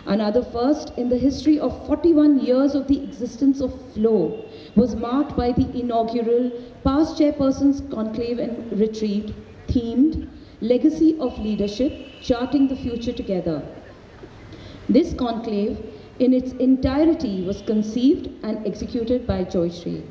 Another first in the history of 41 years of the existence of FLOW was marked by the inaugural Past Chairpersons Conclave and Retreat themed Legacy of Leadership, Charting the Future Together. This conclave in its entirety was conceived and executed by Joyshri.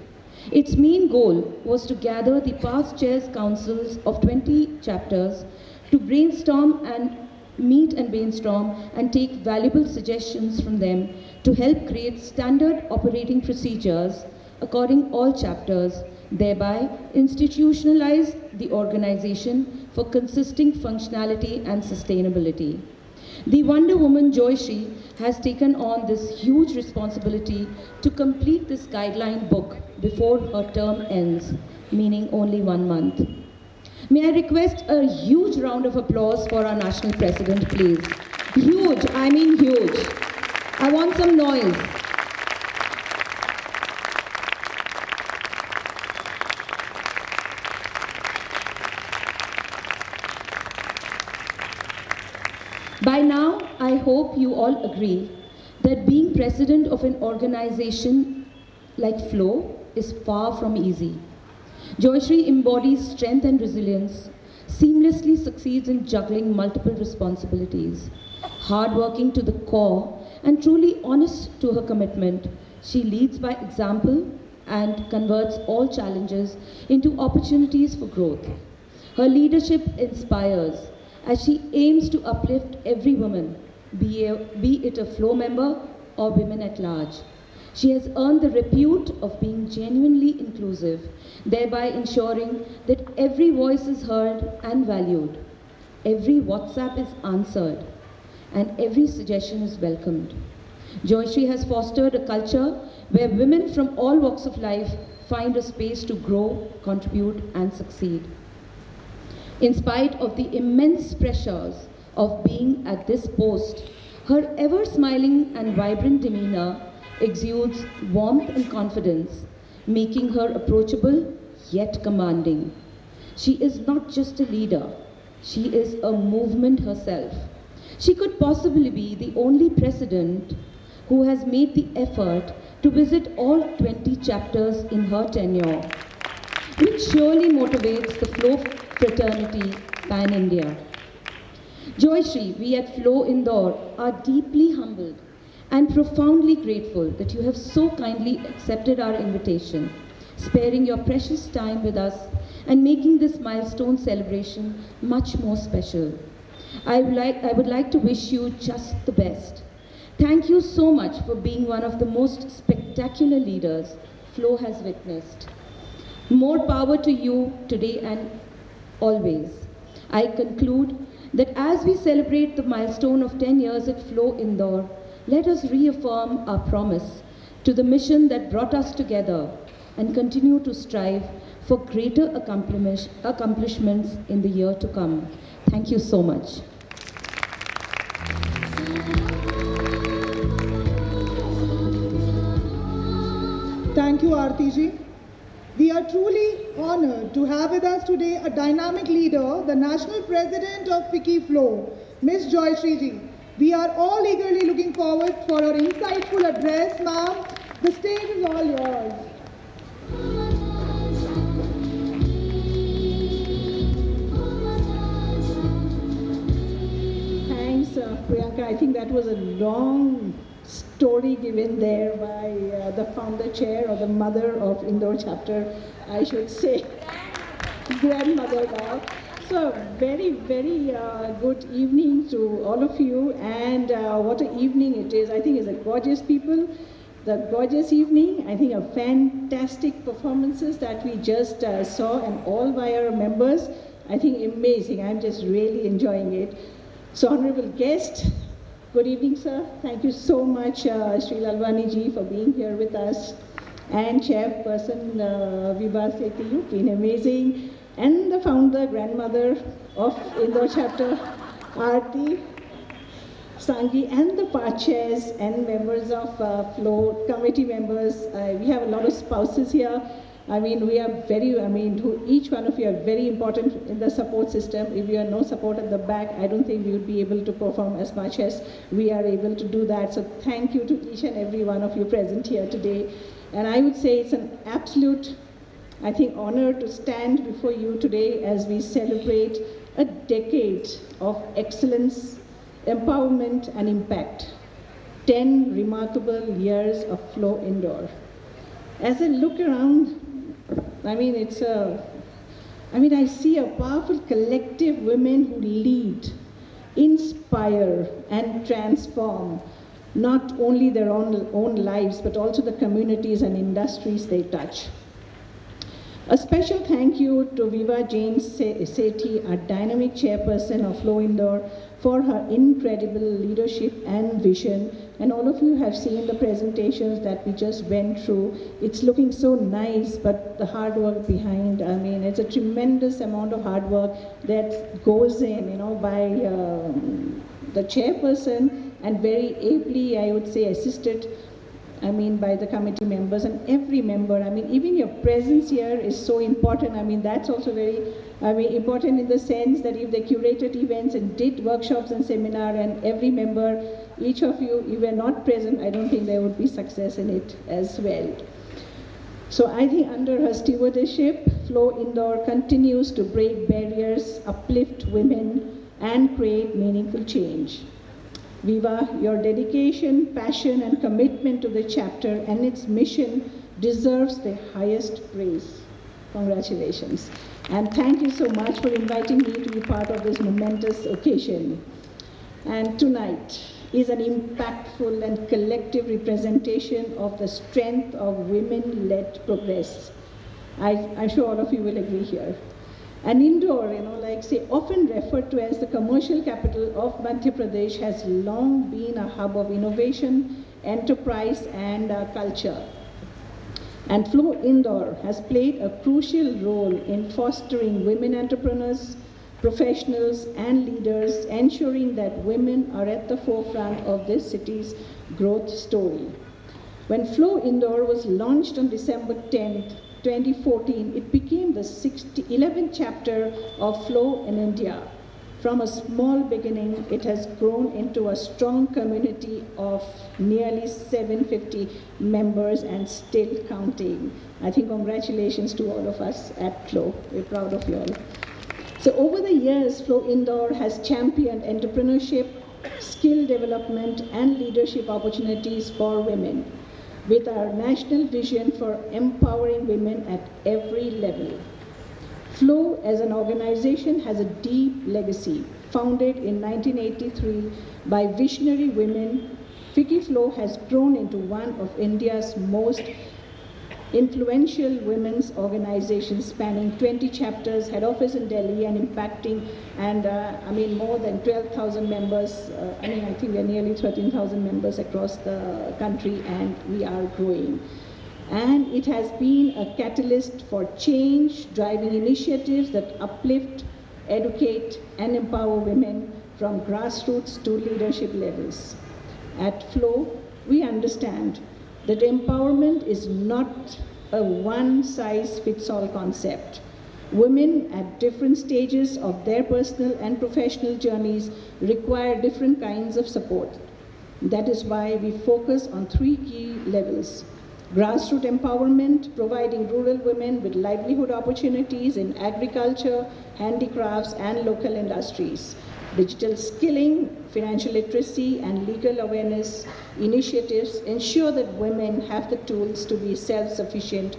Its main goal was to gather the past chairs councils of 20 chapters to brainstorm and take valuable suggestions from them to help create standard operating procedures according all chapters, thereby institutionalize the organization for consistent functionality and sustainability. The Wonder Woman Joyshri has taken on this huge responsibility to complete this guideline book before her term ends, meaning only 1 month. May I request a huge round of applause for our national president, please. Huge, I mean huge. I want some noise. By now, I hope you all agree that being president of an organization like FLOW is far from easy. Joyshri embodies strength and resilience, seamlessly succeeds in juggling multiple responsibilities. Hardworking to the core and truly honest to her commitment, she leads by example and converts all challenges into opportunities for growth. Her leadership inspires as she aims to uplift every woman, be it a FLOW member or women at large. She has earned the repute of being genuinely inclusive, thereby ensuring that every voice is heard and valued, every WhatsApp is answered, and every suggestion is welcomed. Joyshri has fostered a culture where women from all walks of life find a space to grow, contribute, and succeed. In spite of the immense pressures of being at this post, her ever-smiling and vibrant demeanor exudes warmth and confidence, making her approachable yet commanding. She is not just a leader, she is a movement herself. She could possibly be the only president who has made the effort to visit all 20 chapters in her tenure, which surely motivates the FLOW fraternity pan-India. Joyshri, we at FLOW Indore are deeply humbled and profoundly grateful that you have so kindly accepted our invitation, sparing your precious time with us and making this milestone celebration much more special. I would like to wish you just the best. Thank you so much for being one of the most spectacular leaders FLOW has witnessed. More power to you today and always. I conclude that as we celebrate the milestone of 10 years at FLOW Indore, let us reaffirm our promise to the mission that brought us together and continue to strive for greater accomplishments in the year to come. Thank you so much. Thank you, Aarti ji. We are truly honored to have with us today a dynamic leader, the National President of FICCI FLOW, Ms. Joyshri ji. We are all eagerly looking forward for her insightful address, ma'am. The stage is all yours. Thanks, Priyanka. I think that was a long story given there by the founder chair or the mother of Indore chapter, I should say, grandmother now. So very, very good evening to all of you, and what an evening it is. I think it's a gorgeous people, the gorgeous evening. I think a fantastic performances that we just saw, and all by our members. I think amazing. I'm just really enjoying it. So honorable guest, good evening, sir. Thank you so much, Sri Lalwani ji, for being here with us. And chairperson Vibha Sethi, you've been amazing. And the founder, grandmother of Indore chapter, Aarti Sanghi, and the part chairs and members of FLOW committee members. We have a lot of spouses here. I mean, each one of you are very important in the support system. If you have no support at the back, I don't think we would be able to perform as much as we are able to do that. So thank you to each and every one of you present here today. And I would say it's an absolute, I think, honor to stand before you today as we celebrate a decade of excellence, empowerment, and impact. 10 remarkable years of Flow Indoor. As I look around, I see a powerful collective women who lead, inspire, and transform not only their own lives, but also the communities and industries they touch. A special thank you to Viva Jane Sethi, our dynamic chairperson of Flow Indoor, for her incredible leadership and vision. And all of you have seen the presentations that we just went through. It's looking so nice, but the hard work behind, it's a tremendous amount of hard work that goes in, by the chairperson, and very ably, I would say, assisted by the committee members and every member. Even your presence here is so important. That's also very important in the sense that if they curated events and did workshops and seminar, and every member, each of you, if were not present, I don't think there would be success in it as well. So I think under her stewardship, Flow Indoor continues to break barriers, uplift women, and create meaningful change. Viva, your dedication, passion, and commitment to the chapter and its mission deserves the highest praise. Congratulations. And thank you so much for inviting me to be part of this momentous occasion. And tonight is an impactful and collective representation of the strength of women-led progress. I'm sure all of you will agree here. And Indore, often referred to as the commercial capital of Madhya Pradesh, has long been a hub of innovation, enterprise, and culture. And Flow Indoor has played a crucial role in fostering women entrepreneurs, professionals, and leaders, ensuring that women are at the forefront of this city's growth story. When Flow Indoor was launched on December 10th, 2014, it became the 11th chapter of Flow in India. From a small beginning, it has grown into a strong community of nearly 750 members and still counting. I think congratulations to all of us at Flow. We're proud of you all. So over the years, Flow Indoor has championed entrepreneurship, skill development, and leadership opportunities for women, with our national vision for empowering women at every level. Flow as an organization has a deep legacy. Founded in 1983 by visionary women, FICCI Flow has grown into one of India's most influential women's organizations, spanning 20 chapters, head office in Delhi, and impacting, more than 12,000 members. I think we are nearly 13,000 members across the country, and we are growing. And it has been a catalyst for change, driving initiatives that uplift, educate, and empower women from grassroots to leadership levels. At Flow, we understand that empowerment is not a one-size-fits-all concept. Women at different stages of their personal and professional journeys require different kinds of support. That is why we focus on 3 key levels: grassroots empowerment, providing rural women with livelihood opportunities in agriculture, handicrafts, and local industries; digital skilling, financial literacy, and legal awareness initiatives ensure that women have the tools to be self-sufficient.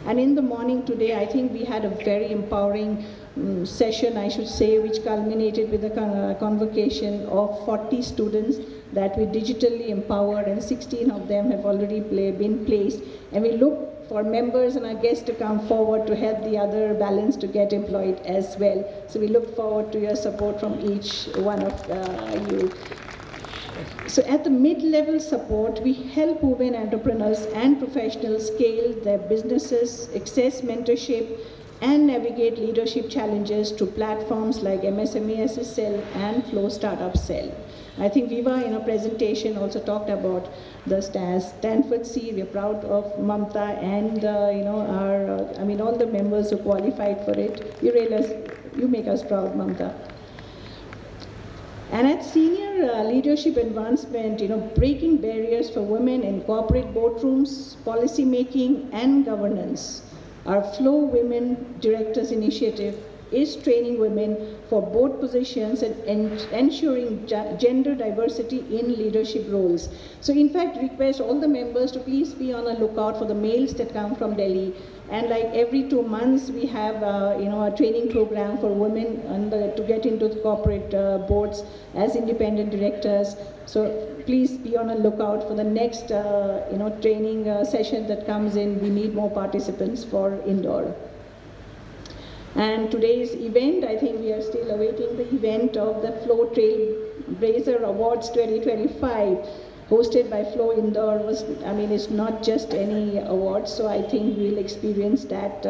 And in the morning today, I think we had a very empowering session, I should say, which culminated with a convocation of 40 students that we digitally empowered, and 16 of them have already been placed. And we look for members and our guests to come forward to help the other balance to get employed as well. So we look forward to your support from each one of you. So at the mid-level support, we help women entrepreneurs and professionals scale their businesses, access mentorship, and navigate leadership challenges through platforms like MSME Assist Cell and Flow Startup Cell. I think Viva in a presentation also talked about the Stanford Sea. We're proud of Mamta and all the members who qualified for it. You make us proud, Mamta. And at senior leadership advancement, breaking barriers for women in corporate boardrooms, policy making, and governance, our Flow Women Directors Initiative is training women for board positions and ensuring gender diversity in leadership roles. So in fact, request all the members to please be on a lookout for the mails that come from Delhi. And like every 2 months, we have a training program for women to get into the corporate boards as independent directors. So please be on a lookout for the next training session that comes in. We need more participants for Indore. And today's event, I think we are still awaiting the event of the Flow Trailblazer Awards 2025, hosted by Flow Indore. It's not just any award, so I think we'll experience that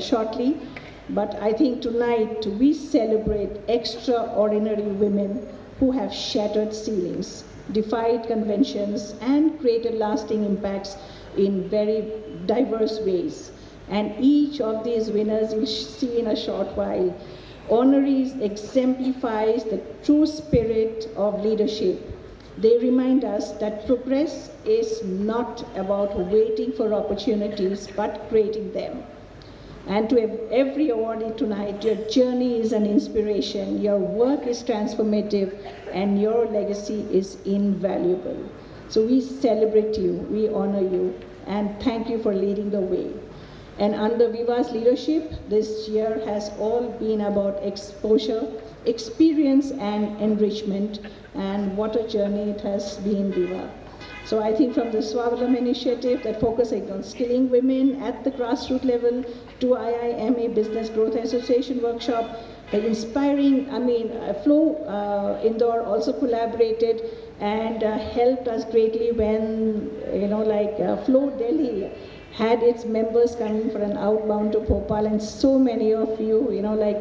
shortly. But I think tonight we celebrate extraordinary women who have shattered ceilings, defied conventions, and created lasting impacts in very diverse ways. And each of these winners you'll see in a short while. Honorees exemplifies the true spirit of leadership. They remind us that progress is not about waiting for opportunities, but creating them. And to every awardee tonight, your journey is an inspiration, your work is transformative, and your legacy is invaluable. So we celebrate you, we honor you, and thank you for leading the way. And under Viva's leadership, this year has all been about exposure, experience, and enrichment. And what a journey it has been, Viva. So I think from the Swavalam initiative that focuses on skilling women at the grassroots level to IIMA Business Growth Association workshop, the inspiring, Flow Indore also collaborated and helped us greatly when, Flow Delhi had its members coming for an outbound to Bhopal, and so many of you,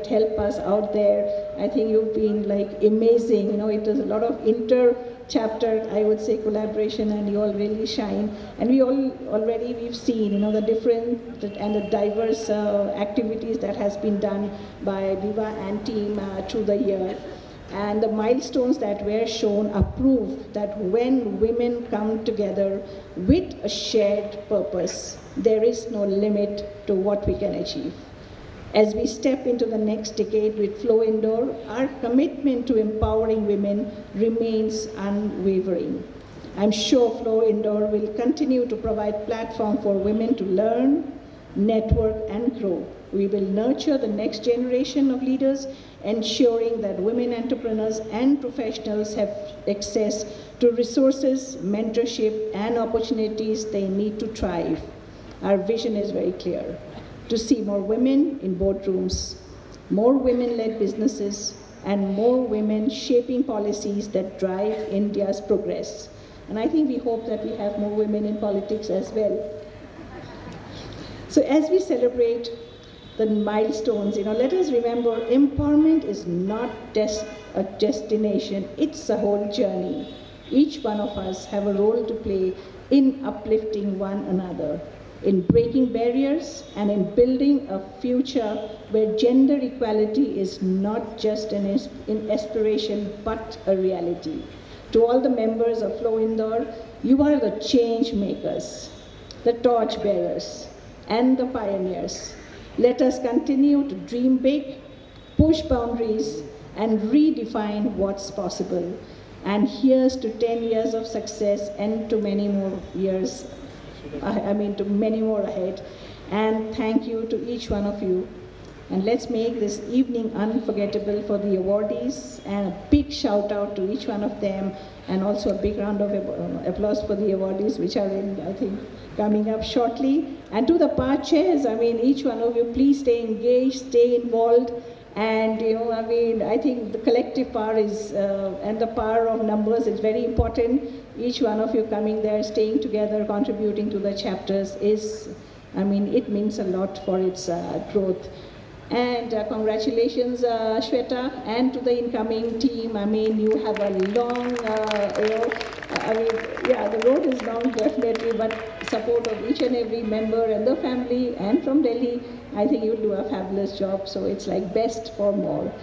help us out there. I think you've been amazing. It is a lot of inter-chapter, I would say, collaboration, and you all really shine. And we've seen, the different and the diverse activities that has been done by Viva and team through the year. And the milestones that were shown are proof that when women come together with a shared purpose, there is no limit to what we can achieve. As we step into the next decade with Flow Indore, our commitment to empowering women remains unwavering. I'm sure Flow Indore will continue to provide platform for women to learn, network, and grow. We will nurture the next generation of leaders, ensuring that women entrepreneurs and professionals have access to resources, mentorship, and opportunities they need to thrive. Our vision is very clear: to see more women in boardrooms, more women-led businesses, and more women shaping policies that drive India's progress. And I think we hope that we have more women in politics as well. So as we celebrate the milestones, let us remember empowerment is not just a destination, it's a whole journey. Each one of us have a role to play in uplifting one another, in breaking barriers, and in building a future where gender equality is not just an aspiration, but a reality. To all the members of Flow Indore, you are the change makers, the torch bearers, and the pioneers. Let us continue to dream big, push boundaries, and redefine what's possible. And here's to 10 years of success and to many more years, to many more ahead. And thank you to each one of you. And let's make this evening unforgettable for the awardees, and a big shout out to each one of them, and also a big round of applause for the awardees, which are coming up shortly. And to the PAR chairs, each one of you, please stay engaged, stay involved. And, I think the collective power is, and the power of numbers is very important. Each one of you coming there, staying together, contributing to the chapters is, it means a lot for its growth. And congratulations, Shweta, and to the incoming team. I mean, you have a long, the road is long, definitely, but support of each and every member and the family and from Delhi, I think you'll do a fabulous job. So it's like best for more.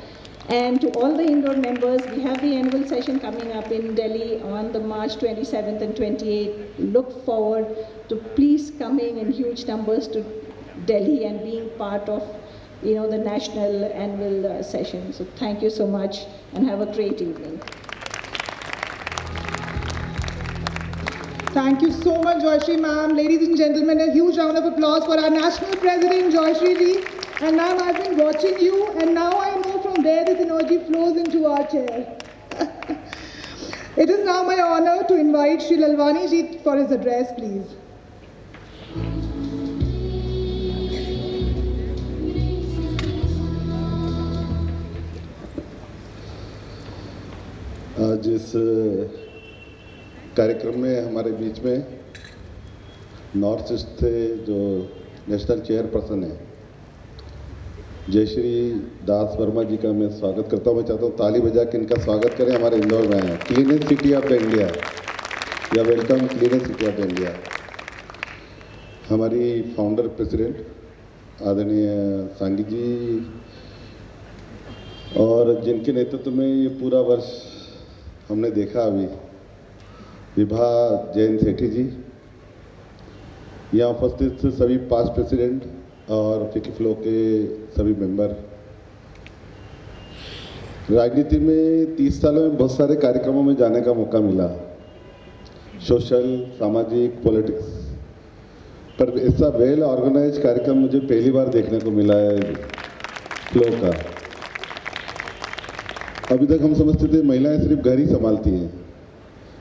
And to all the Indore members, we have the annual session coming up in Delhi on the March 27th and 28th. Look forward to please coming in huge numbers to Delhi and being part of the national annual session. So thank you so much and have a great evening. Thank you so much, Joyshri ma'am. Ladies and gentlemen, a huge round of applause for our National President, Joyshri ji. And ma'am, I've been watching you, and now I know from where this energy flows into our chair. It is now my honor to invite Shri Lalwani ji for his address, please. आज इस कार्यक्रम में हमारे बीच में north east से जो national chairperson है जयश्री दास वर्मा जी का मैं स्वागत करता हूँ। मैं चाहता हूँ ताली बजा के इनका स्वागत करें। हमारे इंदौर में आए, cleanest city of the India, या welcome cleanest city of the India. हमारी फाउंडर प्रेसिडेंट आदरणीय सांगी जी और जिनके नेतृत्व में ये पूरा वर्ष हमने देखा अभी, विभा जैन सेठी जी, यहाँ उपस्थित सभी पास्ट प्रेसिडेंट और फिकी फ्लो के सभी मेंबर। राजनीति में 30 सालों में बहुत सारे कार्यक्रमों में जाने का मौका मिला, सोशल, सामाजिक, पॉलिटिक्स, पर ऐसा वेल ऑर्गेनाइज कार्यक्रम मुझे पहली बार देखने को मिला है फ्लो का। अभी तक हम समझते थे महिलाएं सिर्फ घर ही संभालती हैं।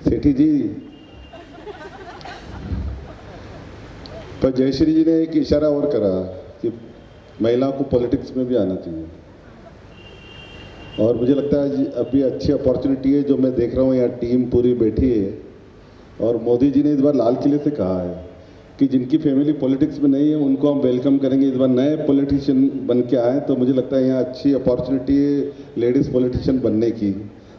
सेठी जी, पर जयश्री जी ने एक इशारा और करा कि महिलाओं को पॉलिटिक्स में भी आना चाहिए, और मुझे लगता है अभी अच्छी अपॉर्चुनिटी है जो मैं देख रहा हूँ यहाँ टीम पूरी बैठी है। और मोदी जी ने इस बार लाल किले से कहा है कि जिनकी फैमिली पॉलिटिक्स में नहीं है उनको हम वेलकम करेंगे। इस बार नए पॉलिटिशियन बन के आए, तो मुझे लगता है यहाँ अच्छी अपॉर्चुनिटी है लेडीज़ पॉलिटिशियन बनने की।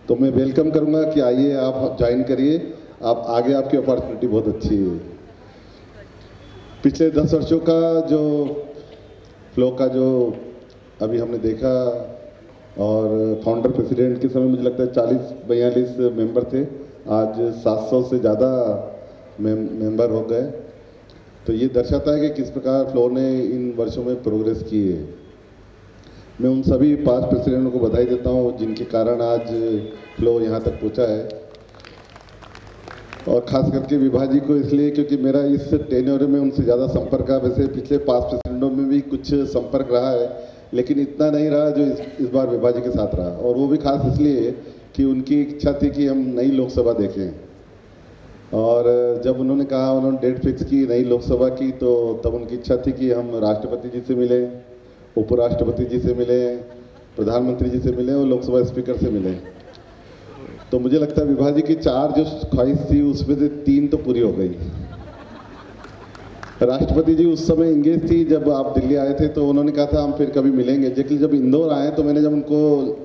तो मैं वेलकम करूँगा कि आइए आप ज्वाइन करिए, आप आगे, आपकी अपॉर्चुनिटी बहुत अच्छी है। पिछले 10 वर्षों का जो फ्लो का जो अभी हमने देखा, और फाउंडर प्रेसिडेंट के समय मुझे लगता है 40-42 मेंबर थे, आज 700 से ज़्यादा मेंबर हो गए। तो ये दर्शाता है कि किस प्रकार फ्लो ने इन वर्षों में प्रोग्रेस की है। मैं उन सभी पास्ट प्रेसिडेंटों को बधाई देता हूँ जिनके कारण आज फ्लो यहाँ तक पहुँचा है, और ख़ास करके विभा जी को इसलिए क्योंकि मेरा इस टेन्योर में उनसे ज़्यादा संपर्क है। वैसे पिछले पास्ट प्रेसिडेंटों में भी कुछ संपर्क रहा है, लेकिन इतना नहीं रहा जो इस बार विभा जी के साथ रहा, और वो भी खास इसलिए कि उनकी इच्छा थी कि हम नई लोकसभा देखें। और जब उन्होंने कहा, उन्होंने डेट फिक्स की नई लोकसभा की, तो तब उनकी इच्छा थी कि हम राष्ट्रपति जी से मिलें, उपराष्ट्रपति जी से मिलें, प्रधानमंत्री जी से मिलें और लोकसभा स्पीकर से मिलें। तो मुझे लगता है विभा जी की 4 जो ख्वाहिश थी उसमें से 3 तो पूरी हो गई। राष्ट्रपति जी उस समय इंगेज थी, जब आप दिल्ली आए थे तो उन्होंने कहा था हम फिर कभी मिलेंगे। लेकिन जब इंदौर आए तो मैंने जब उनको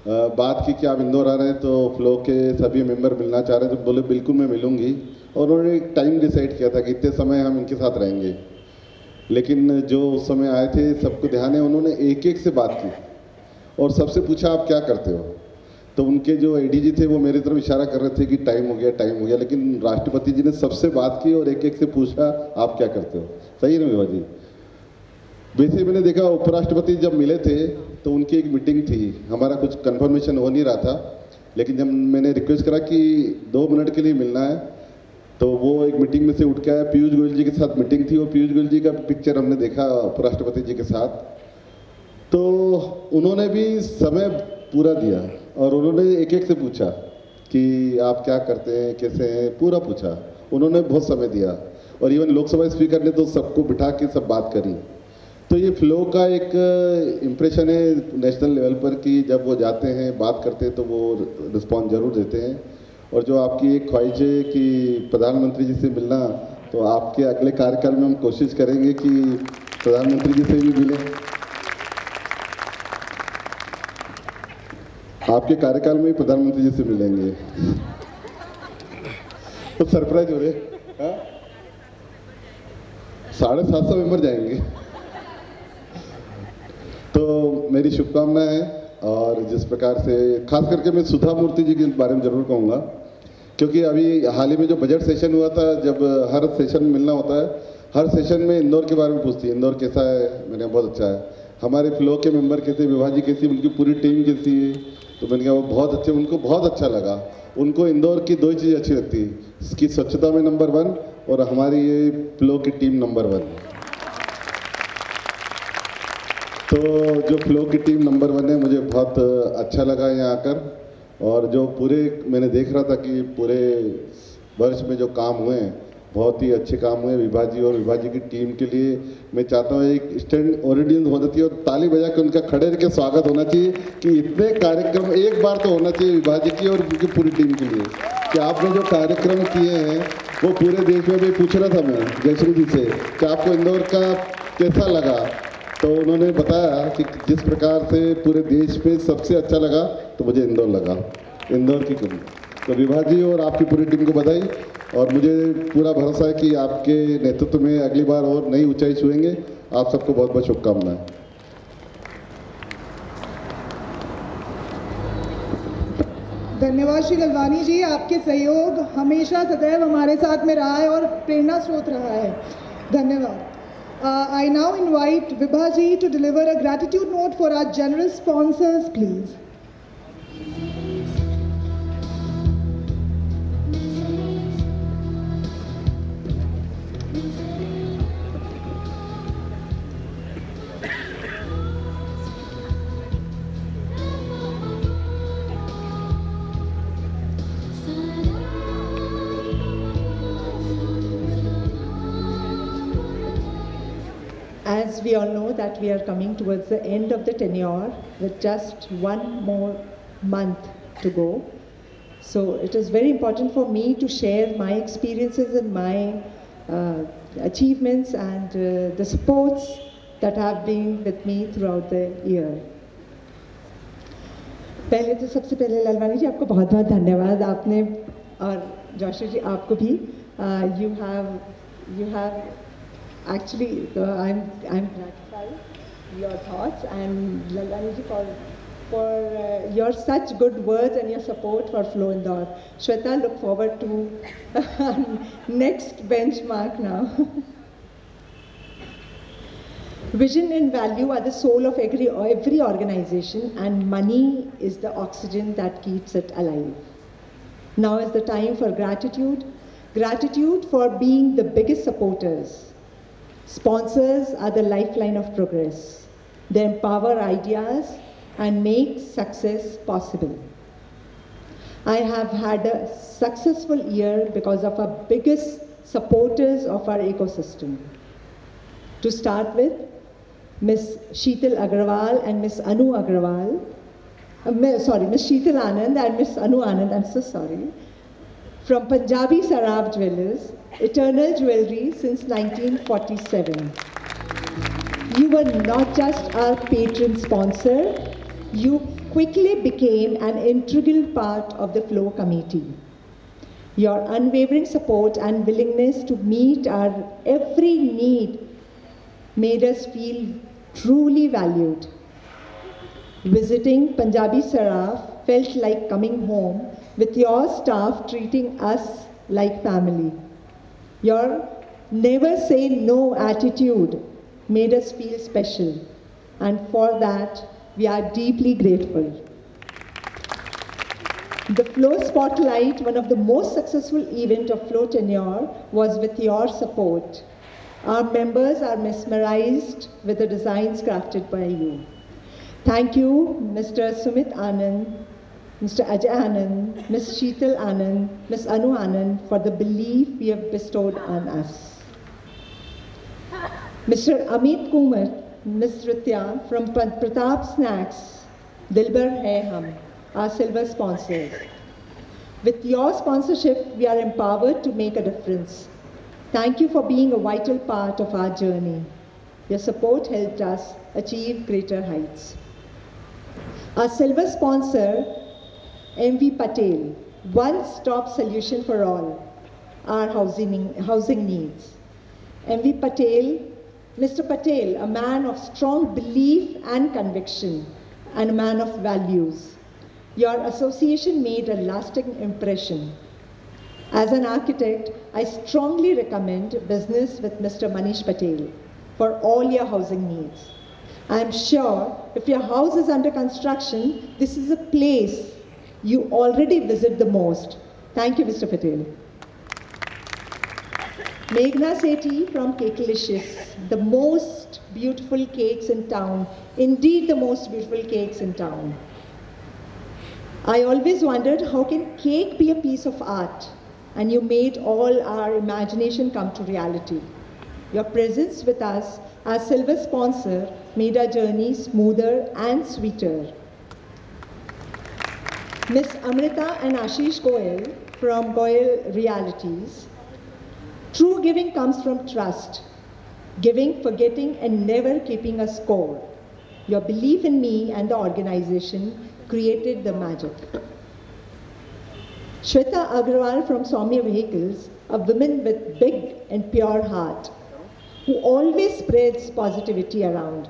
बात की कि आप इंदौर आ रहे हैं तो फ्लो के सभी मेंबर मिलना चाह रहे हैं, तो बोले बिल्कुल मैं मिलूंगी। और उन्होंने एक टाइम डिसाइड किया था कि इतने समय हम इनके साथ रहेंगे। लेकिन जो उस समय आए थे सबको ध्यान है, उन्होंने एक एक से बात की और सबसे पूछा आप क्या करते हो। तो उनके जो एडीजी थे वो मेरी तरफ इशारा कर रहे थे कि टाइम हो गया, टाइम हो गया, लेकिन राष्ट्रपति जी ने सबसे बात की और एक एक से पूछा आप क्या करते हो। सही ना विभा जी? वैसे मैंने देखा उपराष्ट्रपति जब मिले थे तो उनकी एक मीटिंग थी, हमारा कुछ कंफर्मेशन हो नहीं रहा था, लेकिन जब मैंने रिक्वेस्ट करा कि 2 मिनट के लिए मिलना है तो वो एक मीटिंग में से उठ के आया। पीयूष गोयल जी के साथ मीटिंग थी, और पीयूष गोयल जी का पिक्चर हमने देखा उपराष्ट्रपति जी के साथ। तो उन्होंने भी समय पूरा दिया और उन्होंने एक एक से पूछा कि आप क्या करते हैं, कैसे हैं, पूरा पूछा। उन्होंने बहुत समय दिया, और इवन लोकसभा स्पीकर ने तो सबको बिठा के सब बात करी। तो ये फ्लो का एक इम्प्रेशन है नेशनल लेवल पर कि जब वो जाते हैं बात करते हैं तो वो रिस्पॉन्स ज़रूर देते हैं। और जो आपकी एक ख्वाहिश है कि प्रधानमंत्री जी से मिलना, तो आपके अगले कार्यकाल में हम कोशिश करेंगे कि प्रधानमंत्री जी से भी मिलें। आपके कार्यकाल में ही प्रधानमंत्री जी से मिलेंगे। तो सरप्राइज हो रहे, हाँ? 750 मेंबर जाएंगे। तो मेरी शुभकामनाएं हैं, और जिस प्रकार से खास करके मैं सुधा मूर्ति जी के बारे में ज़रूर कहूँगा, क्योंकि अभी हाल ही में जो बजट सेशन हुआ था, जब हर सेशन मिलना होता है, हर सेशन में इंदौर के बारे में पूछती है, इंदौर कैसा है, मैंने बहुत अच्छा है, हमारे फ्लो के मेंबर कैसे, विभाजी कैसी, उनकी पूरी टीम कैसी है, तो मैंने कहा वो बहुत अच्छे, उनको बहुत अच्छा लगा। उनको इंदौर की दो ही चीज़ अच्छी लगती है, इसकी स्वच्छता में नंबर 1 और हमारी ये फ्लो की टीम नंबर 1। तो जो फ्लो की टीम नंबर 1 है, मुझे बहुत अच्छा लगा यहाँ आकर। और जो पूरे मैंने देख रहा था कि पूरे वर्ष में जो काम हुए हैं, बहुत ही अच्छे काम हुए विभाजी और विभाजी की टीम के लिए। मैं चाहता हूँ एक स्टैंड ऑडियंस होना चाहिए और ताली बजा के उनका खड़े रह के स्वागत होना चाहिए कि इतने कार्यक्रम एक बार तो होना चाहिए विभाजी की और उनकी पूरी टीम के लिए, कि आपने जो कार्यक्रम किए हैं वो पूरे देश में। भी पूछ रहा था मैं जयश्री जी से कि आपको इंदौर का कैसा लगा, तो उन्होंने बताया कि जिस प्रकार से पूरे देश में सबसे अच्छा लगा तो मुझे इंदौर लगा, इंदौर की कमी। तो विभाजी और आपकी पूरी टीम को बधाई, और मुझे पूरा भरोसा है कि आपके नेतृत्व में अगली बार और नई ऊंचाई छुएंगे। आप सबको बहुत बहुत शुभकामनाएं। धन्यवाद श्री गलवानी जी, आपके सहयोग हमेशा सदैव हमारे साथ में रहा है और प्रेरणा स्रोत रहा है। धन्यवाद। I now invite Vibha ji to deliver a gratitude note for our generous sponsors, please. As we all know that we are coming towards the end of the tenure with just one more month to go. So it is very important for me to share my experiences and my achievements and the supports that have been with me throughout the year. पहले तो सबसे पहले ललवानी जी आपको बहुत बहुत धन्यवाद, आपने और जोशी जी आपको भी you have actually I'm gratified your thoughts, and Lalwani ji for your such good words and your support for Flow Indore. Shweta, look forward to next benchmark now. Vision and value are the soul of every organization, and money is the oxygen that keeps it alive. Now is the time for gratitude for being the biggest supporters. Sponsors are the lifeline of progress. They empower ideas and make success possible. I have had a successful year because of our biggest supporters of our ecosystem. To start with, Ms. Sheetal Agarwal and Ms. Anu Agarwal, Ms. Sheetal Anand and Ms. Anu Anand, I'm so sorry, from Punjabi Saraf Jewellers, Eternal Jewelry since 1947. You were not just our patron sponsor, you quickly became an integral part of the Flow Committee. Your unwavering support and willingness to meet our every need made us feel truly valued. Visiting Punjabi Saraf felt like coming home with your staff treating us like family. Your never say no attitude made us feel special, and for that we are deeply grateful. The Flow Spotlight, one of the most successful events of Flow tenure, was with your support. Our members are mesmerized with the designs crafted by you. Thank you, Mr. Sumit Anand, Mr. Ajay Anand, Ms. Sheetal Anand, Ms. Anu Anand, for the belief you have bestowed on us. Mr. Amit Kumar, Ms. Ritya from Pratap Snacks, Dilbar Hai Hum, our silver sponsors. With your sponsorship, we are empowered to make a difference. Thank you for being a vital part of our journey. Your support helped us achieve greater heights. Our silver sponsor, MV Patel, one-stop solution for all our housing needs. MV Patel, Mr. Patel, a man of strong belief and conviction and a man of values. Your association made a lasting impression. As an architect, I strongly recommend business with Mr. Manish Patel for all your housing needs. I am sure if your house is under construction, this is a place you already visit the most. Thank you, Mr. Patel. Meghna Sethi from Cakelicious, the most beautiful cakes in town, indeed the most beautiful cakes in town. I always wondered how can cake be a piece of art, and you made all our imagination come to reality. Your presence with us as silver sponsor made our journey smoother and sweeter. Miss Amrita and Ashish Goyal from Goyal Realities. True giving comes from trust. Giving, forgetting, and never keeping a score. Your belief in me and the organization created the magic. Shweta Agrawal from Soumya Vehicles, a woman with big and pure heart, who always spreads positivity around.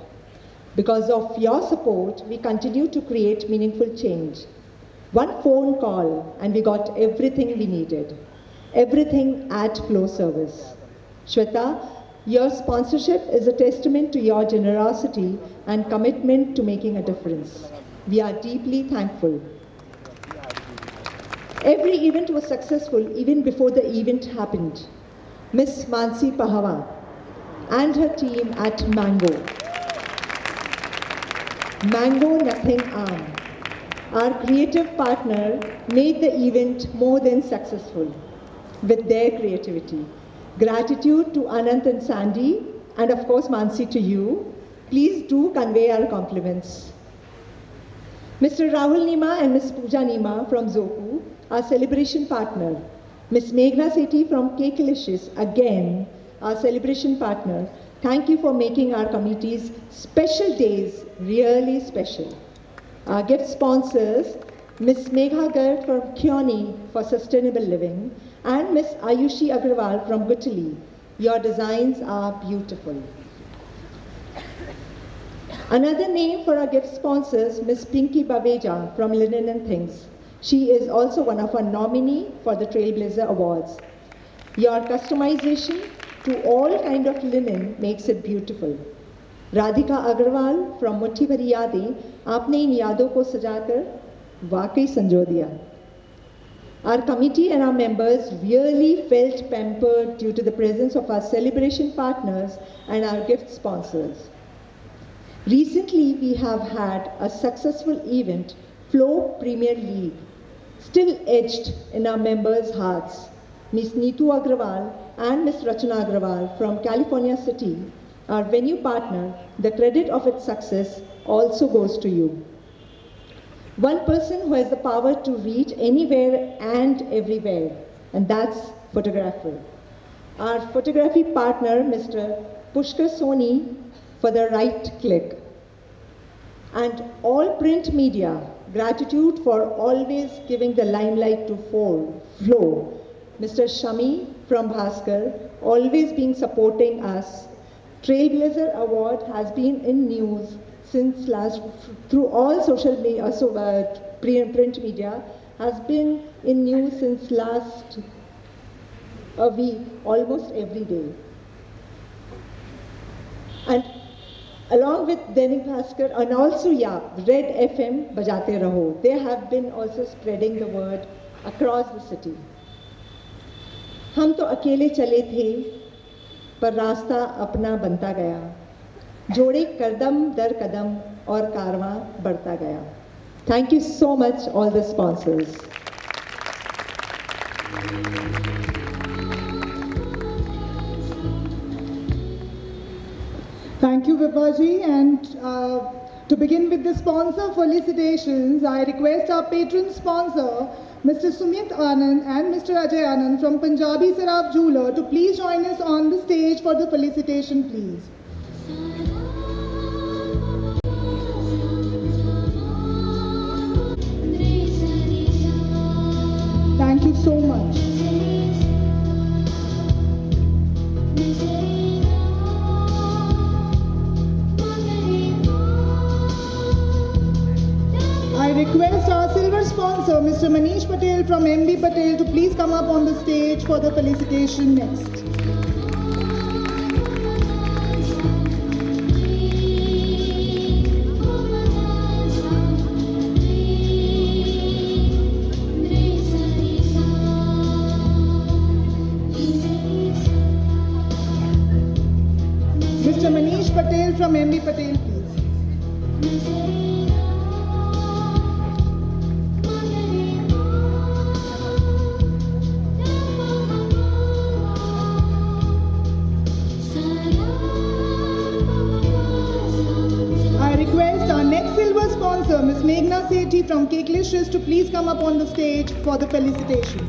Because of your support, we continue to create meaningful change. One phone call and we got everything we needed. Everything at Flow Service. Shweta, your sponsorship is a testament to your generosity and commitment to making a difference. We are deeply thankful. Every event was successful even before the event happened. Miss Mansi Pahawa and her team at Mango. Mango Nothing Arm, our creative partner, made the event more than successful with their creativity. Gratitude to Anant and Sandy, and of course Mansi to you. Please do convey our compliments. Mr. Rahul Nima and Ms. Pooja Nima from Zoku, our celebration partner. Ms. Meghna Sethi from Cakelicious, again, our celebration partner. Thank you for making our committee's special days really special. Our gift sponsors, Ms. Megha Garg from Kyoni for Sustainable Living and Ms. Ayushi Agrawal from Guttili. Your designs are beautiful. Another name for our gift sponsors, Ms. Pinky Babeja from Linen and Things. She is also one of our nominees for the Trailblazer Awards. Your customization to all kind of linen makes it beautiful. Radhika Agrawal from Mutti Bhari Yadein, आपने इन यादों को सजाकर वाकई संजो दिया. Our committee and our members really felt pampered due to the presence of our celebration partners and our gift sponsors. Recently, we have had a successful event, Flow Premier League, still etched in our members' hearts. Ms. Neetu Agrawal and Ms. Rachana Agrawal from California City, our venue partner, the credit of its success also goes to you. One person who has the power to reach anywhere and everywhere, and that's photographer. Our photography partner, Mr. Pushkar Soni, for the right click. And all print media, gratitude for always giving the limelight to Flow. Mr. Shami from Bhaskar, always being supporting us. Trailblazer Award has been in news since through all social media, print media, has been in news since last a week, almost every day. And along with Dainik Bhaskar and also Red FM Bajate Raho, they have been also spreading the word across the city. हम तो अकेले चले थे पर रास्ता अपना बनता गया जोड़े कदम दर कदम और कारवां बढ़ता गया. Thank you so much all the sponsors. Thank you, Vibhaji. And to begin with the sponsor felicitations, I request our patron sponsor, Mr. Sumit Anand and Mr. Ajay Anand from Punjabi Saraf Jeweler to please join us on the stage for the felicitation, please. so much. I request our silver sponsor, Mr. Manish Patel from MB Patel, to please come up on the stage for the felicitation next. Mr. Manish Patel from MB Patel, please. I request our next silver sponsor, Ms. Meghna Sethi from Cakelicious, to please come up on the stage for the felicitation.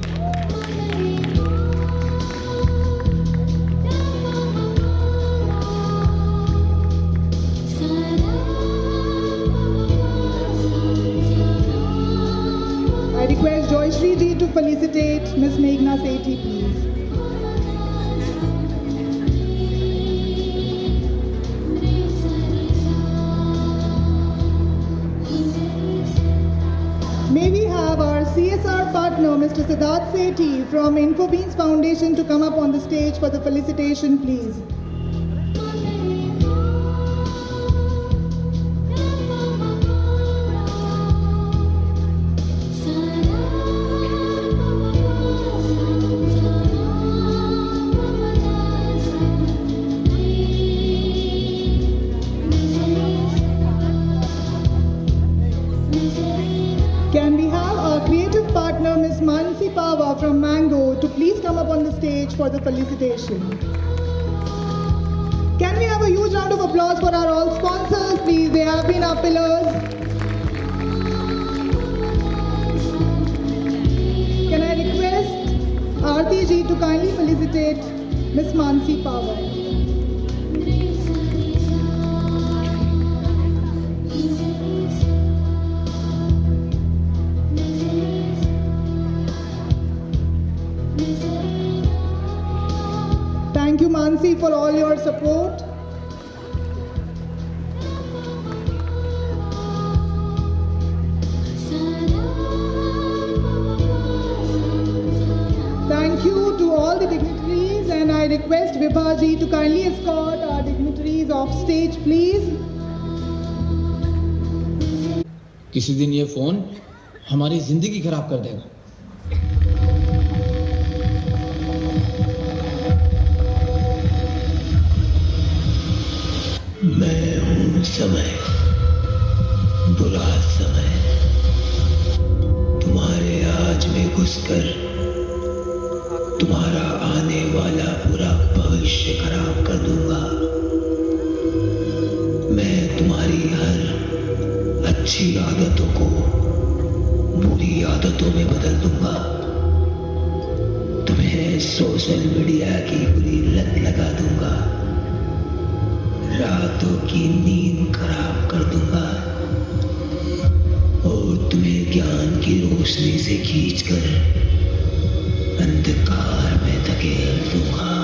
I request Joyshri ji to felicitate Ms. Meghna Sethi, please. May we have our CSR partner, Mr. Siddharth Sethi from Infobeans Foundation, to come up on the stage for the felicitation, please. Can we have our creative partner, Ms. Mansi Pava from Mango, to please come up on the stage for the felicitation? Can we have a huge round of applause for our all sponsors, please? They have been our pillars. Can I request Aarti ji to kindly felicitate Ms. Mansi Pava? Thank you, Mansi, for all your support. Thank you to all the dignitaries, and I request Vibha ji to kindly escort our dignitaries off stage, please. किसी दिन ये phone हमारी ज़िंदगी खराब कर देगा। मैं हूँ समय, बुरा समय, तुम्हारे आज में घुसकर तुम्हारा आने वाला बुरा भविष्य खराब कर दूंगा। मैं तुम्हारी हर अच्छी आदतों को बुरी आदतों में बदल दूंगा। तुम्हें सोशल मीडिया की बुरी लत लगा दूंगा। रातों की नींद खराब कर दूंगा और तुम्हें ज्ञान की रोशनी से खींचकर अंधकार में धकेल दूंगा।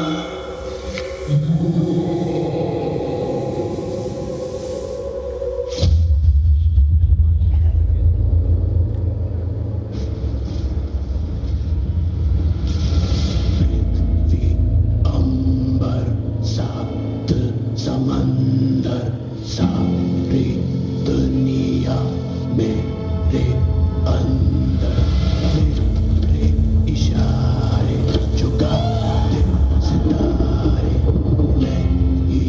समंदर सारी दुनिया मेरे अंदर, तेरे इशारे झुका दे सितारे। मैं ही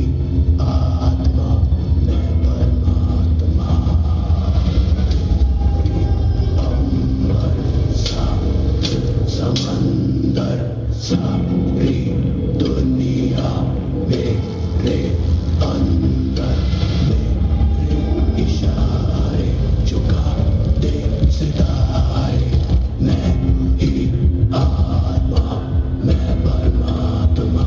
आत्मा, मैं परमात्मा। तेरे अंबर सात समंदर सारी दुनिया मेरे अंदर, मेरे इशारे झुका दे सितारे। मैं ही आत्मा, मैं परमात्मा।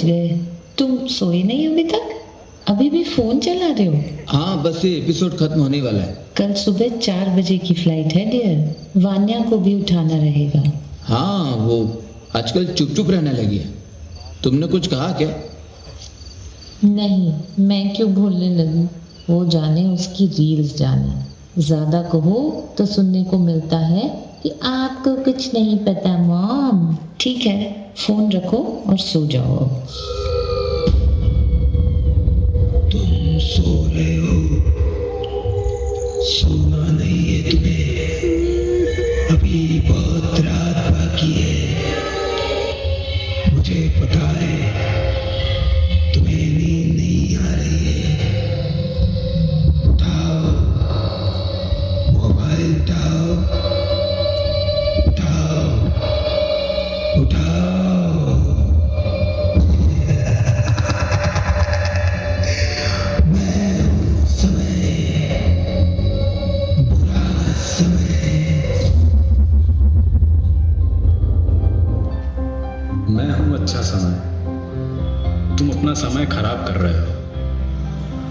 गए। तुम सोए नहीं अभी तक? अभी भी फोन चला रहे हो? हाँ, बस ये एपिसोड खत्म होने वाला है। कल सुबह 4 बजे की फ्लाइट है डियर। वान्या को भी उठाना रहेगा। हाँ, वो आजकल चुप चुप रहने लगी है। तुमने कुछ कहा क्या? नहीं, मैं क्यों भूलने लगी। वो जाने, उसकी रील्स जाने। ज़्यादा कहो तो सुनने को मिलता है कि आपको कुछ नहीं पता मॉम। ठीक है, फ़ोन रखो और सो जाओ अब। तुम सो रहे हो, सोना नहीं है तुम्हें, अभी बहुत रात बाकी है। मुझे पता है तुम्हें नींद नहीं आ रही है। उठाओ, मोबाइल उठाओ, उठाओ, उठाओ। मैं हूँ अच्छा समय। तुम अपना समय खराब कर रहे हो।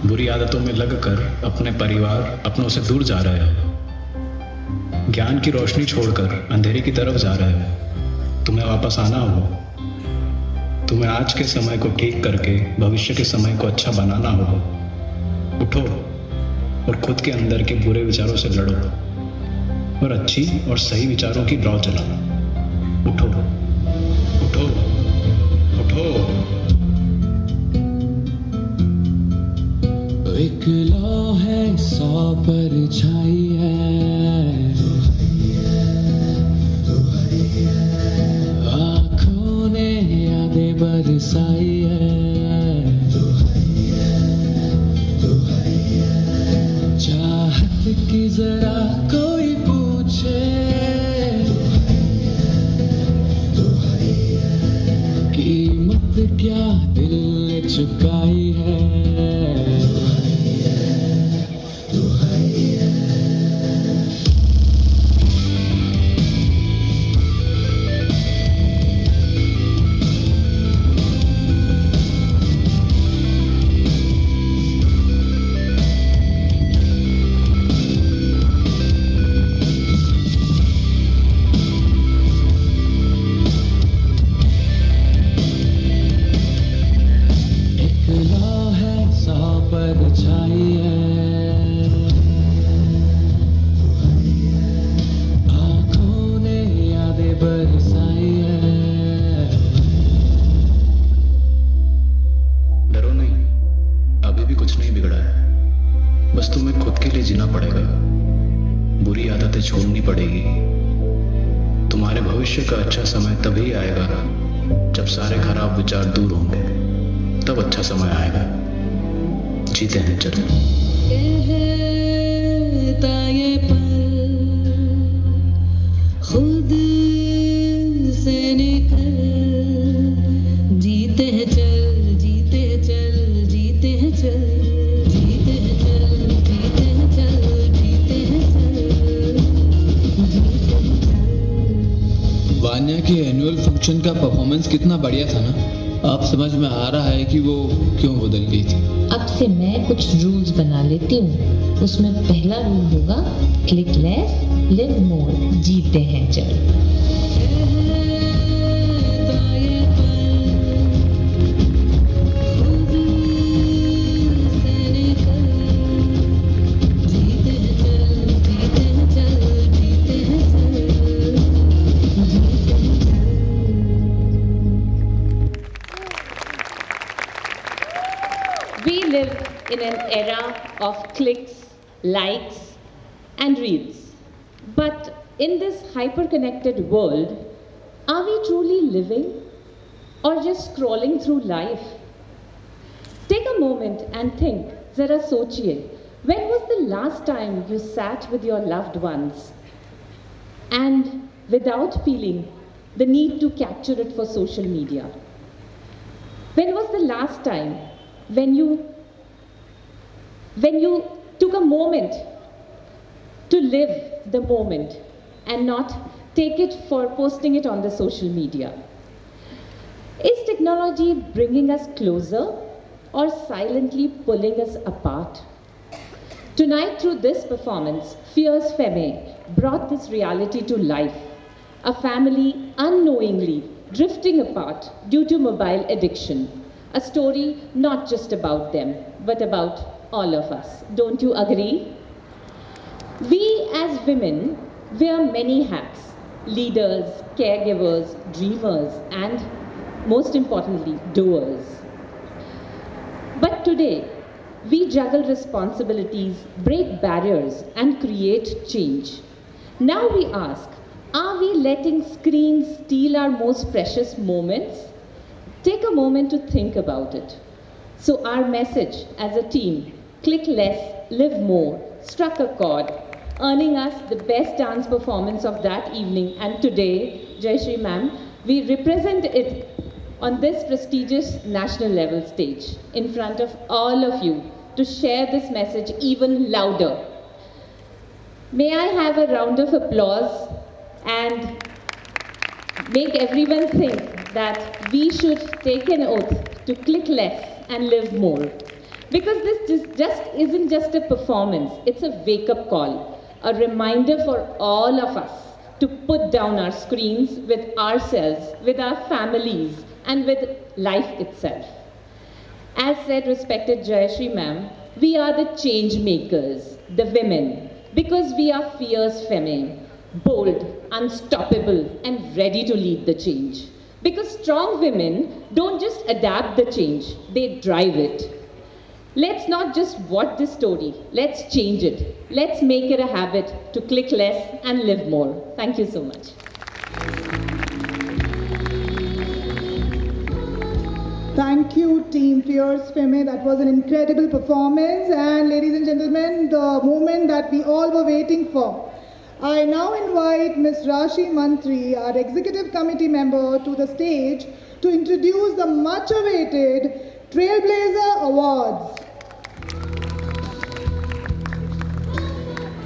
बुरी आदतों में लगकर अपने परिवार, अपनों से दूर जा रहे हो। ज्ञान की रोशनी छोड़कर अंधेरे की तरफ जा रहे हो। तुम्हें वापस आना होगा। तुम्हें आज के समय को ठीक करके भविष्य के समय को अच्छा बनाना होगा। उठो और खुद के अंदर के बुरे विचारों से लड़ो और अच्छी और सही विचारों की राह चलाओ। उठो, उठो, उठो। एक लौ है 100 परछाई है, आँखों ने यादें बरसाई है। चाहत की जरा कोई पूछे, कीमत क्या दिल ने चुकाई है। डरो नहीं, अभी भी कुछ नहीं बिगड़ा है। बस तुम्हें खुद के लिए जीना पड़ेगा। बुरी आदतें छोड़नी पड़ेगी। तुम्हारे भविष्य का अच्छा समय तभी आएगा जब सारे खराब विचार दूर होंगे। तब अच्छा समय आएगा। जीते हैं चलो। कहता ये पल खुद से निकल, जीते हैं चल, जीते हैं चल, जीते हैं चल, जीते हैं चल, जीते हैं चल, जीते हैं चल, जीते हैं चल। वान्या के एनुअल फंक्शन का परफॉर्मेंस कितना बढ़िया था ना। अब समझ में आ रहा है कि वो क्यों बदल गई थी। अब से मैं कुछ रूल्स बना लेती हूँ। उसमें पहला रूल होगा क्लिक लेस लिव मोर, जीते हैं चल। We live in an era of clicks, likes, and reels. But in this hyper-connected world, are we truly living or just scrolling through life? Take a moment and think, zara sochiye, when was the last time you sat with your loved ones and without feeling the need to capture it for social media? When was the last time when you took a moment to live the moment and not take it for posting it on the social media? Is technology bringing us closer or silently pulling us apart? Tonight, through this performance, Fierce Femme brought this reality to life. A family unknowingly drifting apart due to mobile addiction. A story not just about them, but about all of us. Don't you agree? We as women wear many hats: leaders, caregivers, dreamers, and most importantly, doers. But today, we juggle responsibilities, break barriers, and create change. Now we ask, are we letting screens steal our most precious moments? Take a moment to think about it. So our message as a team, click less, live more, struck a chord, earning us the best dance performance of that evening. And today, Jayashree ma'am, we represent it on this prestigious national level stage in front of all of you to share this message even louder. May I have a round of applause and make everyone think that we should take an oath to click less and live more. Because this just isn't just a performance, it's a wake-up call, a reminder for all of us to put down our screens with ourselves, with our families, and with life itself. As said, respected Jayashree ma'am, we are the change makers, the women, because we are fierce femme, bold, unstoppable, and ready to lead the change. Because strong women don't just adapt the change, they drive it. Let's not just watch this story, let's change it. Let's make it a habit to click less and live more. Thank you so much. Thank you, Team Fierce Femme. That was an incredible performance. And ladies and gentlemen, the moment that we all were waiting for. I now invite Ms. Rashi Mantri, our Executive Committee member, to the stage to introduce the much-awaited Trailblazer Awards.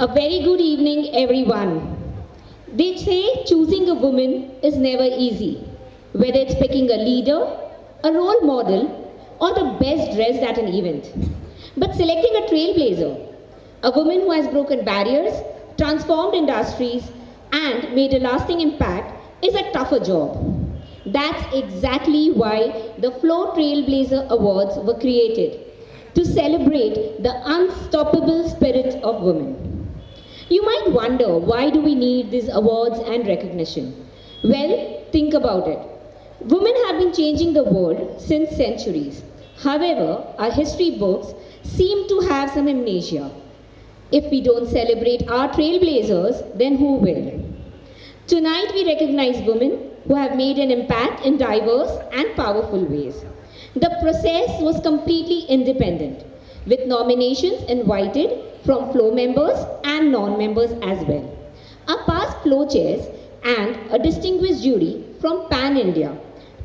A very good evening, everyone. They say choosing a woman is never easy, whether it's picking a leader, a role model, or the best dressed at an event. But selecting a trailblazer, a woman who has broken barriers, transformed industries, and made a lasting impact is a tougher job. That's exactly why the Flow Trailblazer Awards were created, to celebrate the unstoppable spirit of women. You might wonder, why do we need these awards and recognition? Well, think about it. Women have been changing the world since centuries. However, our history books seem to have some amnesia. If we don't celebrate our trailblazers, then who will? Tonight we recognize women who have made an impact in diverse and powerful ways. The process was completely independent, with nominations invited from Flow members and non-members as well. Our past Flow chairs and a distinguished jury from Pan India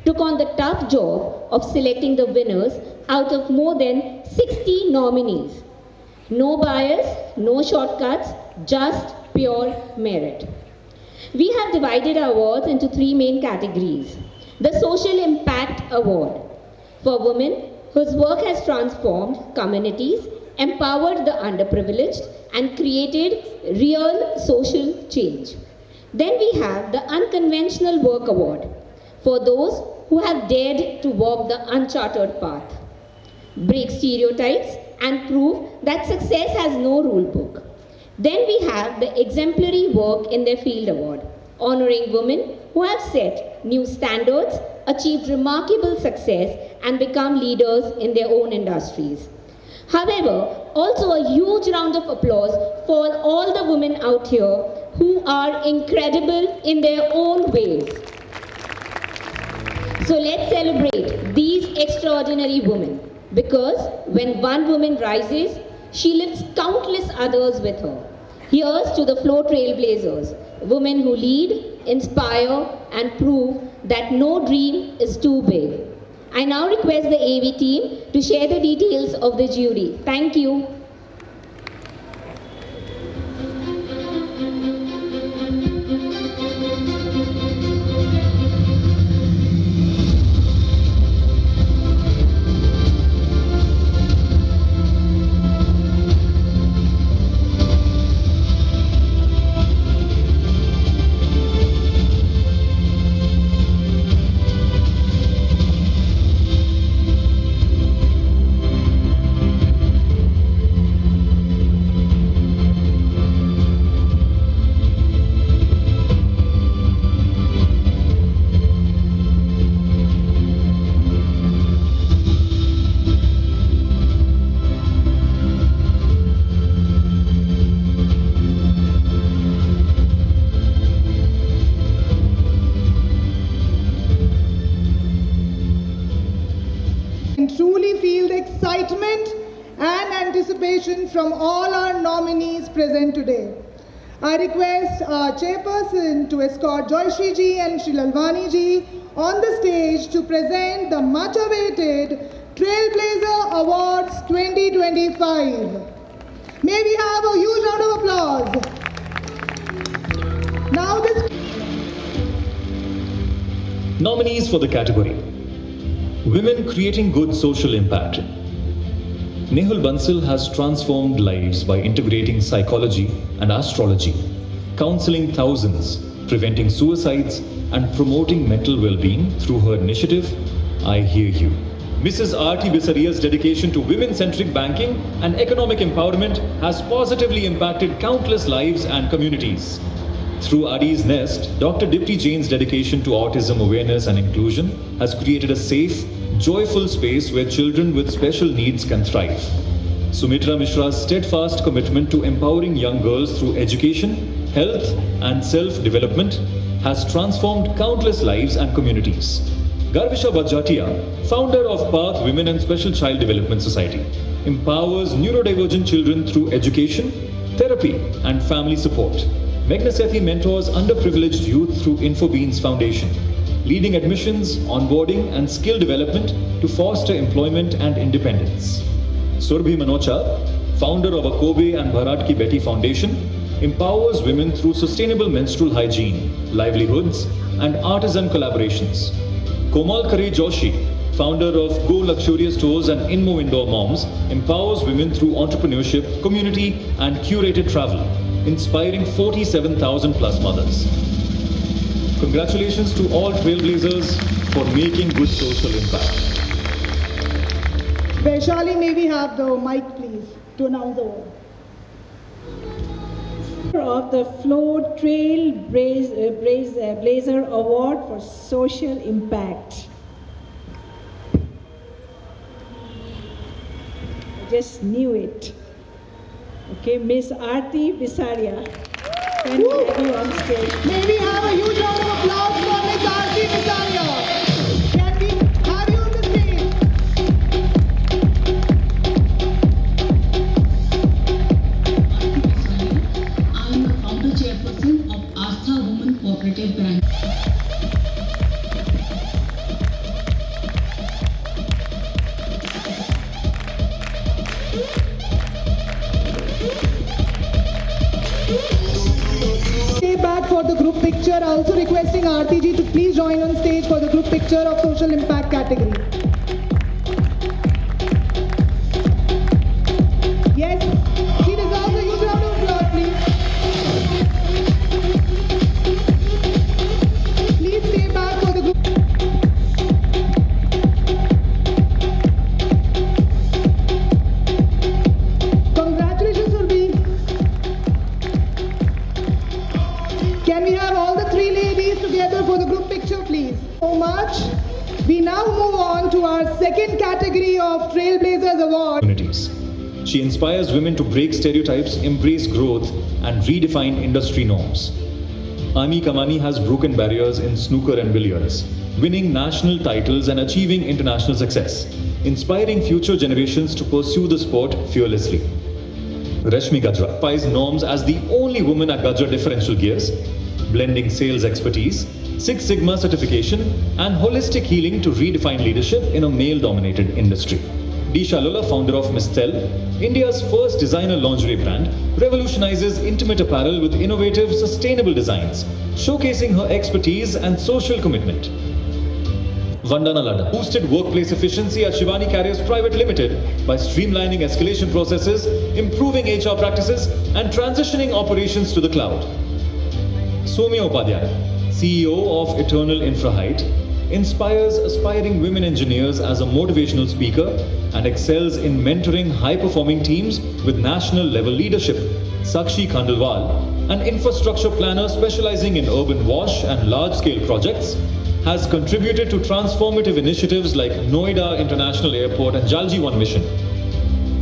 took on the tough job of selecting the winners out of more than 60 nominees. No bias, no shortcuts, just pure merit. We have divided our awards into three main categories. The Social Impact Award for women whose work has transformed communities, empowered the underprivileged, and created real social change. Then we have the Unconventional Work Award for those who have dared to walk the uncharted path, break stereotypes, and prove that success has no rule book. Then we have the Exemplary Work in Their Field Award, honoring women who have set new standards, achieved remarkable success, and become leaders in their own industries. However, also a huge round of applause for all the women out here who are incredible in their own ways. So let's celebrate these extraordinary women, because when one woman rises, she lifts countless others with her. Here's to the Flow Trailblazers, women who lead, inspire, and prove that no dream is too big. I now request the AV team to share the details of the jury. Thank you. participation from all our nominees present today. I request our chairperson to escort Joyshri ji and Shri Lalwani ji on the stage to present the much-awaited Trailblazer Awards 2025. May we have a huge round of applause. Now this... Nominees for the category: Women Creating Good Social Impact. Nehal Bansal has transformed lives by integrating psychology and astrology, counseling thousands, preventing suicides, and promoting mental well-being through her initiative, I Hear You. Mrs. R.T. Bisaria's dedication to women-centric banking and economic empowerment has positively impacted countless lives and communities. Through Adi's Nest, Dr. Dipti Jain's dedication to autism awareness and inclusion has created a safe, joyful space where children with special needs can thrive. Sumitra Mishra's steadfast commitment to empowering young girls through education, health, and self-development has transformed countless lives and communities. Garvisha Bajjatia, founder of Path Women and Special Child Development Society, empowers neurodivergent children through education, therapy, and family support. Meghna Sethi mentors underprivileged youth through InfoBeans Foundation, leading admissions, onboarding, and skill development to foster employment and independence. Surbhi Manocha, founder of Akobe and Bharat Ki Beti Foundation, empowers women through sustainable menstrual hygiene, livelihoods, and artisan collaborations. Komal Kare Joshi, founder of Go Luxurious Stores and Inmo Indoor Moms, empowers women through entrepreneurship, community, and curated travel, inspiring 47,000 plus mothers. Congratulations to all trailblazers for making good social impact. Vaishali, may we have the mic, please, to announce the award. Of the Flow Trailblazer Award for Social Impact. I just knew it. Okay, Miss Aarti Bisaria, can we have you on stage? May we have a huge round of applause for Miss Aarti Bisaria. Can we have you on the stage? I am the founder chairperson of Astha Women Cooperative Bank. Stay back for the group picture. Also requesting Aarti ji to please join on stage for the group picture of social impact category. Yes, she deserves a huge round of applause, please. Please stay back for the group. Congratulations, Surbhi. Can we have all the three ladies together for the group picture, please? So much. We now move on to our second category of Trailblazers Award. Communities. She inspires women to break stereotypes, embrace growth, and redefine industry norms. Ami Kamani has broken barriers in snooker and billiards, winning national titles and achieving international success, inspiring future generations to pursue the sport fearlessly. Rashmi Gajra defies norms as the only woman at Gajra Differential Gears, blending sales expertise, Six Sigma certification, and holistic healing to redefine leadership in a male-dominated industry. Disha Lola, founder of Miss Tel, India's first designer lingerie brand, revolutionizes intimate apparel with innovative, sustainable designs, showcasing her expertise and social commitment. Vandana Ladda boosted workplace efficiency at Shivani Carriers Private Limited by streamlining escalation processes, improving HR practices, and transitioning operations to the cloud. Soumya Upadhyay, CEO of Eternal Infra Height, inspires aspiring women engineers as a motivational speaker and excels in mentoring high-performing teams with national-level leadership. Sakshi Khandalwal, an infrastructure planner specializing in urban wash and large-scale projects, has contributed to transformative initiatives like Noida International Airport and Jalji One Mission.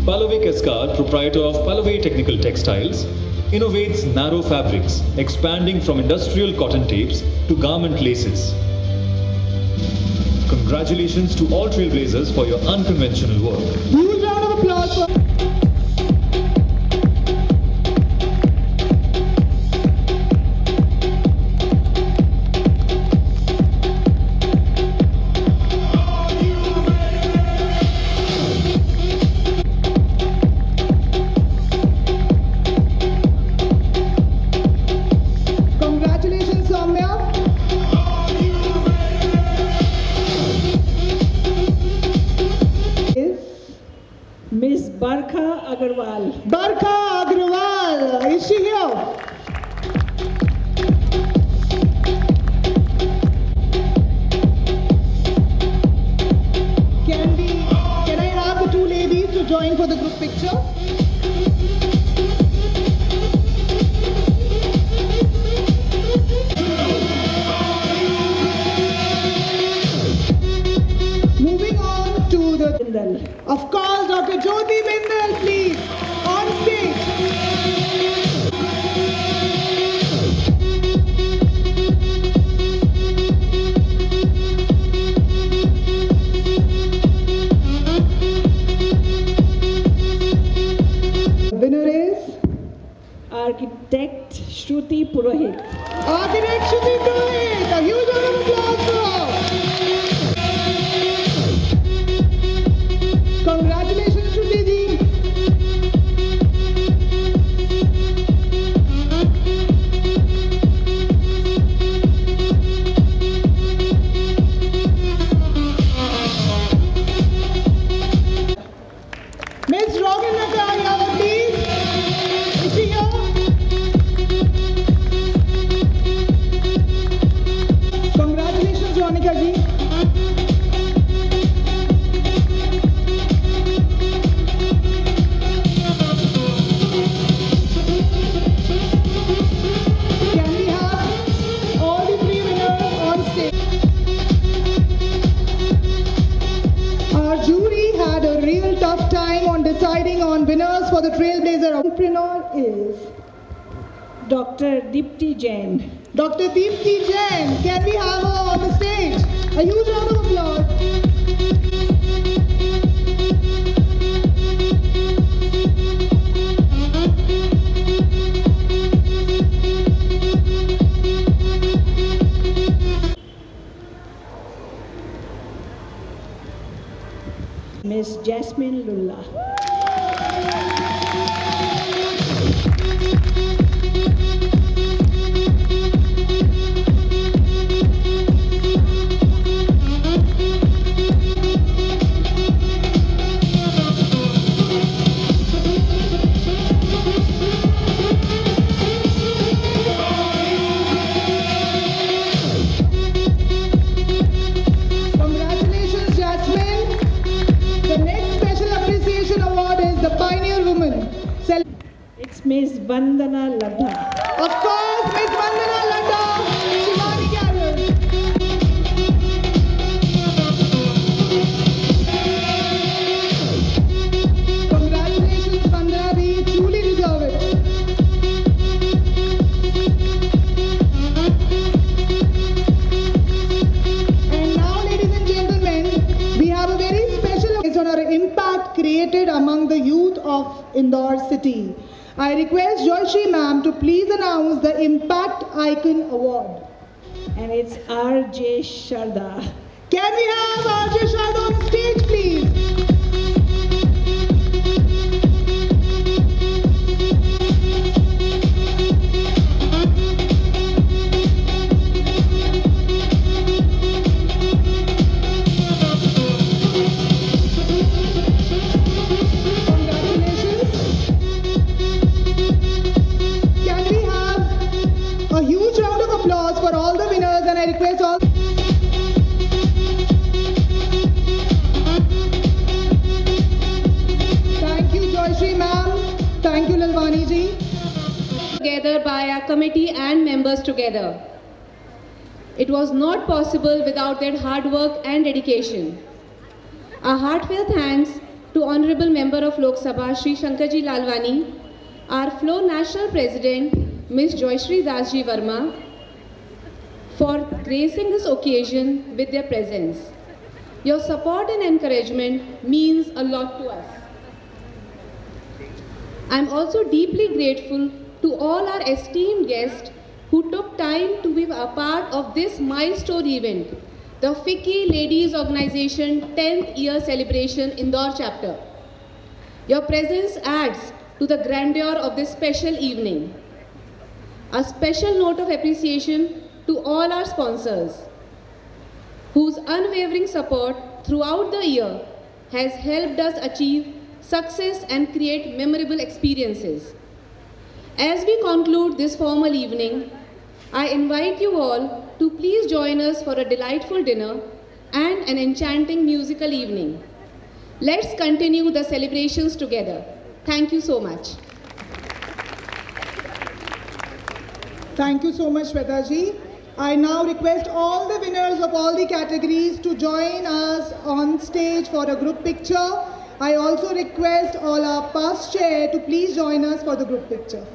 Pallavi Keskar, proprietor of Pallavi Technical Textiles, innovates narrow fabrics, expanding from industrial cotton tapes to garment laces. Congratulations to all trailblazers for your unconventional work. Huge round of applause for Barkha Agarwal. Barkha Agrawal, is she here? Can I have the two ladies to join for the group picture? Moving on to the, of course, Dr. Jyoti Bindal, please, on stage. Winner is Architect Shruti Purohit. Architect Shruti Purohit. A huge round of applause for her. Congratulations, Shruti ji. Miss Rogan Nakaria, please. Is she here? Congratulations, Ronika ji. Can we have all the three winners on stage? Our jury had a real tough time on deciding on winners for the Trailblazer Award. Entrepreneur is Dr. Dipti Jain. Dr. Deepti Jain. Can we have her on the stage? A huge round of applause. Miss Jasmine Lulla. Congratulations, Jasmine. The next special appreciation award is the Pioneer Woman. It's Miss Vandana Ladha. Of course, Miss Vandana Ladha, Shivani Carroll. Congratulations, Vandana, we truly deserve it. And now, ladies and gentlemen, we have a very special based on our impact created among the youth of Indore city. I request Joyshri ma'am to please announce the Impact Icon Award. And it's R.J. Sharda. Can we have R.J. Sharda on stage, please? Congratulations. Can we have a huge round of applause for all the winners, and I request all. Thank you, Joyshri ma'am. Thank you, Lalwani ji. Together by our committee and members together. It was not possible without their hard work and dedication. A heartfelt thanks to Honorable Member of Lok Sabha Shri Shankarji Lalwani, our Flow National President Ms. Joyshri Dasji Verma, for gracing this occasion with their presence. Your support and encouragement means a lot to us. I am also deeply grateful to all our esteemed guests who took time to be a part of this milestone event, the FICCI Ladies Organization 10th year celebration Indore chapter. Your presence adds to the grandeur of this special evening. A special note of appreciation to all our sponsors, whose unwavering support throughout the year has helped us achieve success, and create memorable experiences. As we conclude this formal evening, I invite you all to please join us for a delightful dinner and an enchanting musical evening. Let's continue the celebrations together. Thank you so much. Thank you so much, Shweta ji. I now request all the winners of all the categories to join us on stage for a group picture. I also request all our past chair to please join us for the group picture.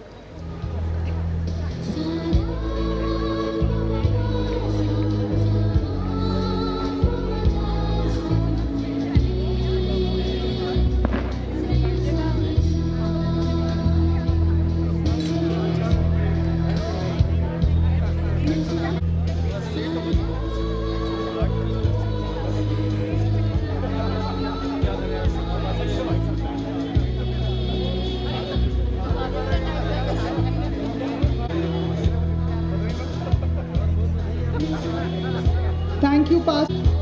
Thank you, past.